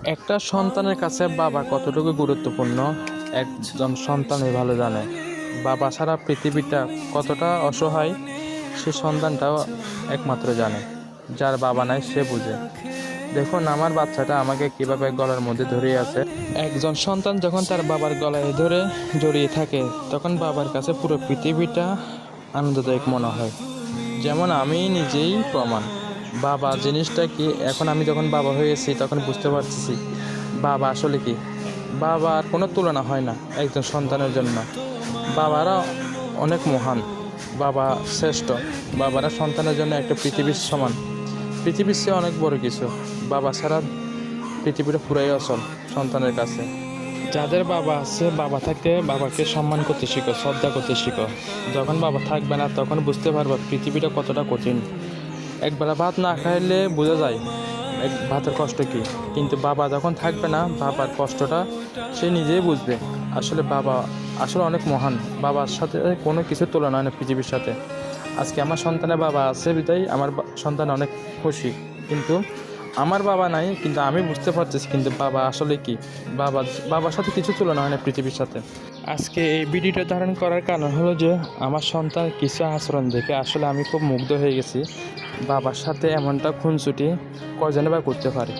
একটা সন্তানের কাছে বাবা কতটুকু গুরুত্বপূর্ণ একজন সন্তানই ভালো জানে। বাবা ছাড়া পৃথিবীটা কতটা অসহায় সে সন্তানটাও একমাত্র জানে। যার বাবা নাই সে বুঝে। দেখুন আমার বাচ্চাটা আমাকে কিভাবে গলার মধ্যে ধরিয়ে আছে। একজন সন্তান যখন তার বাবার গলায় ধরে জড়িয়ে থাকে তখন বাবার কাছে পুরো পৃথিবীটা আনন্দদায়ক মনে হয়। যেমন আমি নিজেই প্রমাণ। বাবা জিনিসটা কি, এখন আমি যখন বাবা হয়েছি তখন বুঝতে পারতেছি বাবা আসলে কি। বাবার কোনো তুলনা হয় না একজন সন্তানের জন্য। বাবারা অনেক মহান, বাবা শ্রেষ্ঠ। বাবারা সন্তানের জন্য একটা পৃথিবীর সমান, পৃথিবীর চেয়ে অনেক বড় কিছু। বাবা ছাড়া পৃথিবীটা পুরাই অচল সন্তানের কাছে। যাদের বাবা আছে, বাবা থাকতে বাবাকে সম্মান করতে শিখো, শ্রদ্ধা করতে শিখো। যখন বাবা থাকবে না তখন বুঝতে পারবে পৃথিবীটা কতটা কঠিন। একবেলা ভাত না খাইলে বোঝা যায় ভাতের কষ্ট কী, কিন্তু বাবা যখন থাকবে না বাবার কষ্টটা সে নিজেই বুঝবে। আসলে বাবা আসলে অনেক মহান। বাবার সাথে কোনো কিছু তুলনা হয় না পৃথিবীর সাথে। আজকে আমার সন্তানের বাবা আছে বিধায় আমার সন্তান অনেক খুশি। কিন্তু আমার বাবা নাই, কিন্তু আমি বুঝতে পারতেছি কিন্তু বাবা আসলে কি। বাবার সাথে কিছু তুলনা হয় না পৃথিবীর সাথে। আজকে এই ভিডিওটা ধারণ করার কারণ হলো যে আমার সন্তান কিছু আচরণ দেখে আসলে আমি খুব মুগ্ধ হয়ে গেছি। বাবার সাথে এমনটা খুনসুটি কয়জনে বা করতে পারে।